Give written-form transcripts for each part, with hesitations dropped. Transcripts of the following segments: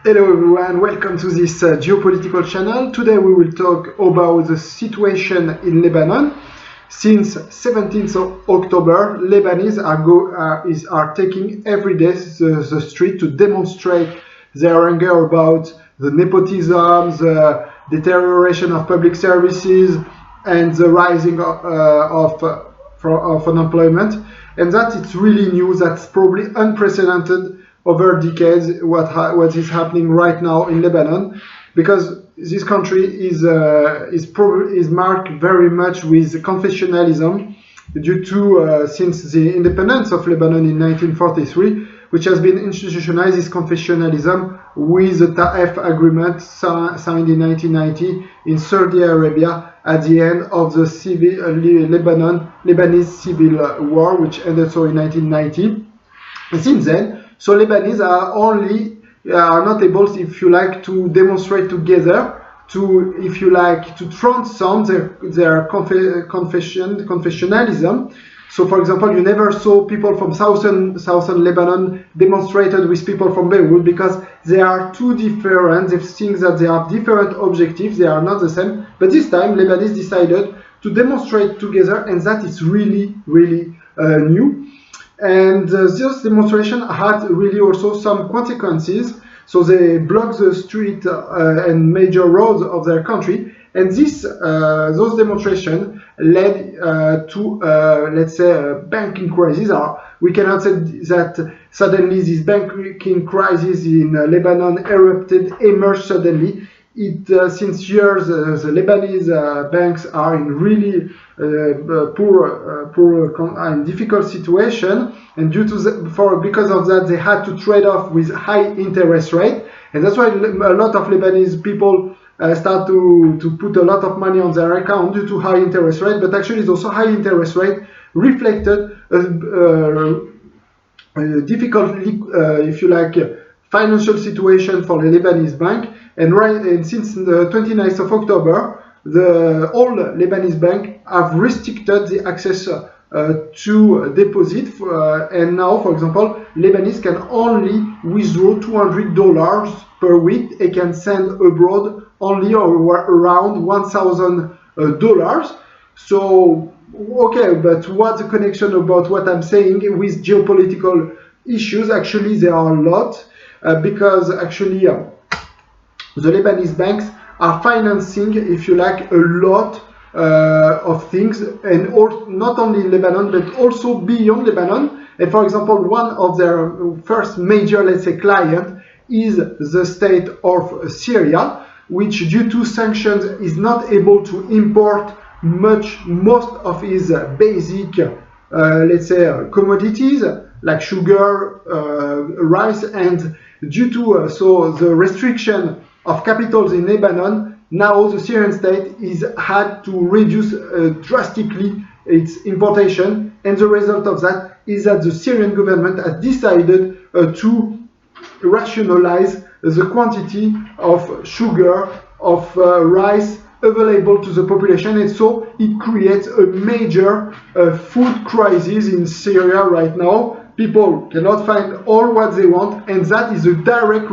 Hello everyone, welcome to this geopolitical channel. Today we will talk about the situation in Lebanon. Since 17th of October, Lebanese are taking every day the street to demonstrate their anger about the nepotism, the deterioration of public services, and the rising of unemployment. And that it's really new, that's probably unprecedented over decades what is happening right now in Lebanon, because this country is marked very much with confessionalism due to since the independence of Lebanon in 1943, which has been institutionalized this confessionalism with the Ta'if agreement signed in 1990 in Saudi Arabia at the end of the Lebanese civil war, which ended so in 1990. And since then, so Lebanese are not able, if you like, to demonstrate together, to, if you like, to transcend their confessionalism. So, for example, you never saw people from southern Lebanon demonstrated with people from Beirut, because they are too different. They think that they have different objectives. They are not the same. But this time, Lebanese decided to demonstrate together, and that is really, really new. And this demonstration had really also some consequences. So they blocked the street and major roads of their country, and those demonstrations led to, let's say, a banking crisis. We cannot say that suddenly this banking crisis in Lebanon emerged suddenly. Since years, the Lebanese banks are in really poor and difficult situation, and because of that, they had to trade off with high interest rate, and that's why a lot of Lebanese people start to put a lot of money on their account due to high interest rate. But actually, it's also high interest rate reflected difficult, if you like, financial situation for the Lebanese bank. And since the 29th of October, all Lebanese banks have restricted the access to deposit. And now, for example, Lebanese can only withdraw $200 per week. They can send abroad only around $1,000. So, okay, but what's the connection about what I'm saying with geopolitical issues? Actually, there are a lot, because actually, the Lebanese banks are financing, if you like, a lot of things, and not only in Lebanon, but also beyond Lebanon. And for example, one of their first major, let's say, client is the state of Syria, which due to sanctions is not able to import most of its basic, let's say, commodities like sugar, rice, and due to the restriction of capitals in Lebanon, now the Syrian state had to reduce drastically its importation, and the result of that is that the Syrian government has decided to rationalize the quantity of sugar, of rice available to the population, and so it creates a major food crisis in Syria right now. People cannot find all what they want, and that is a direct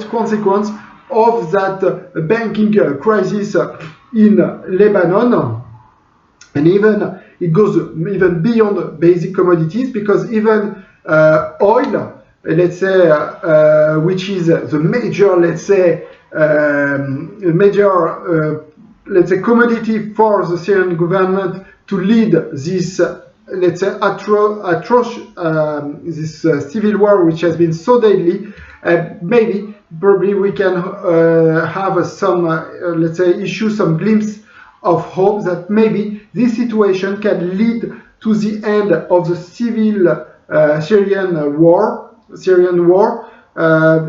consequence of that banking crisis in Lebanon. And even it goes even beyond basic commodities, because even oil, let's say, which is the major, let's say, commodity for the Syrian government to lead this, let's say, this civil war, which has been so deadly. Probably we can have some, let's say, some glimpse of hope that maybe this situation can lead to the end of the civil Syrian war,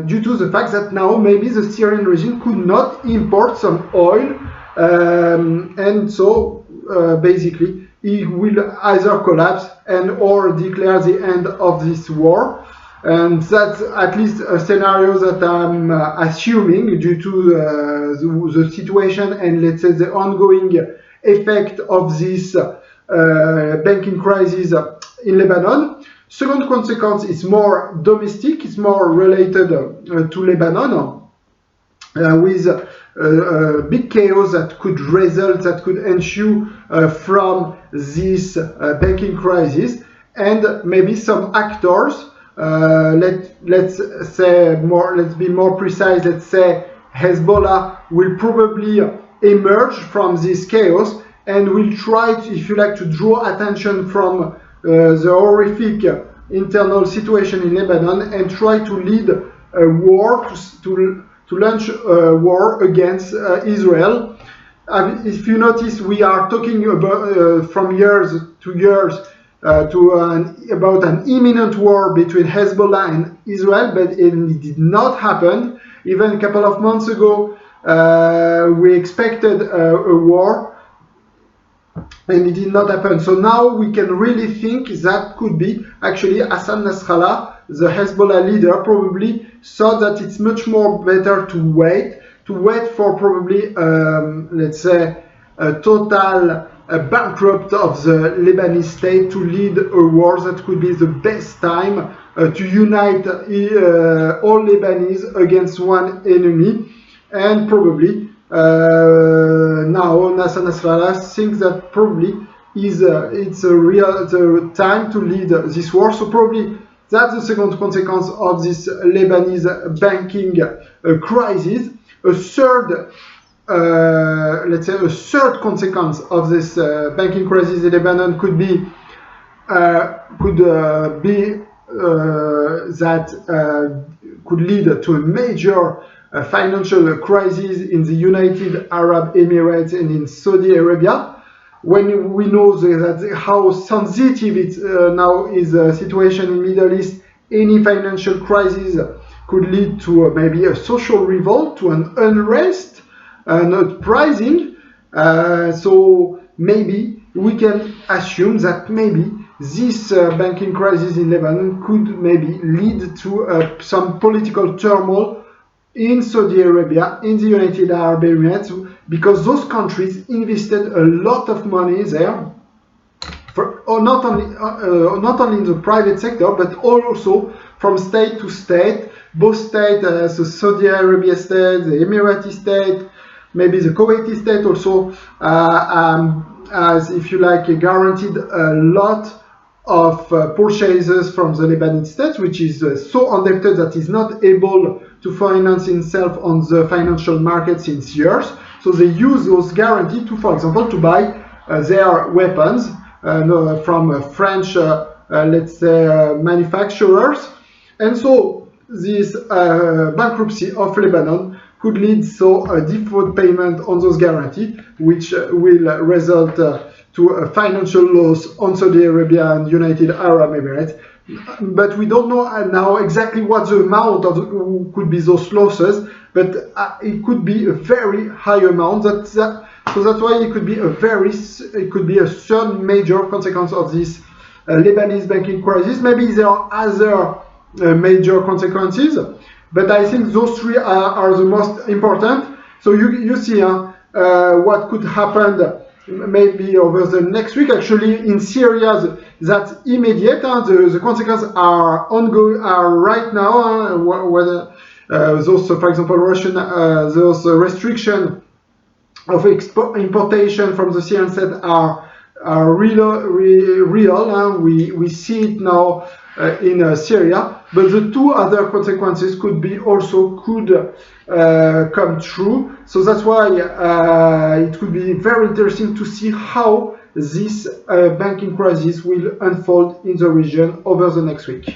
due to the fact that now maybe the Syrian regime could not import some oil, and so basically it will either collapse or declare the end of this war. And that's at least a scenario that I'm assuming due to the situation and, let's say, the ongoing effect of this banking crisis in Lebanon. Second consequence is more domestic, it's more related to Lebanon. with big chaos that could result, that could ensue from this banking crisis, and maybe some actors. Let's say more. Let's be more precise. Let's say Hezbollah will probably emerge from this chaos and will try, to, if you like, to draw attention from the horrific internal situation in Lebanon and try to lead a war to launch a war against Israel. If you notice, we are talking about from years to years about an imminent war between Hezbollah and Israel, but it did not happen. Even a couple of months ago, we expected a war, and it did not happen. So now we can really think that could be actually Hassan Nasrallah, the Hezbollah leader, probably thought that it's much more better to wait for probably, let's say, a total bankrupt of the Lebanese state to lead a war that could be the best time to unite all Lebanese against one enemy. And probably now Hassan Nasrallah thinks that probably it's the time to lead this war. So probably that's the second consequence of this Lebanese banking crisis. A third, let's say, a third consequence of this banking crisis in Lebanon could be that could lead to a major financial crisis in the United Arab Emirates and in Saudi Arabia. When we know that how sensitive it now is the situation in Middle East, any financial crisis could lead to maybe a social revolt, to an unrest, an uprising. So maybe we can assume that maybe this banking crisis in Lebanon could maybe lead to some political turmoil in Saudi Arabia, in the United Arab Emirates, because those countries invested a lot of money there, not only in the private sector, but also from state to state, both states, the Saudi Arabia state, the Emirati state, maybe the Kuwaiti state also, as if you like, guaranteed a lot of purchases from the Lebanese state, which is so indebted that is not able to finance itself on the financial market since years. So they use those guarantees to, for example, to buy their weapons from French, let's say, manufacturers. And so this bankruptcy of Lebanon could lead to a default payment on those guarantees, which will result to a financial loss on Saudi Arabia and United Arab Emirates. But we don't know now exactly what the amount of could be those losses, but it could be a very high amount. So that's why it could be a third major consequence of this Lebanese banking crisis. Maybe there are other major consequences, but I think those three are the most important. So you see what could happen maybe over the next week. Actually, in Syria, that's immediate. The consequences are ongoing, are right now. Whether those, for example, Russian, those restrictions of importation from the Syrian state are real. We see it now in Syria, but the two other consequences could come true. So that's why it could be very interesting to see how this banking crisis will unfold in the region over the next week.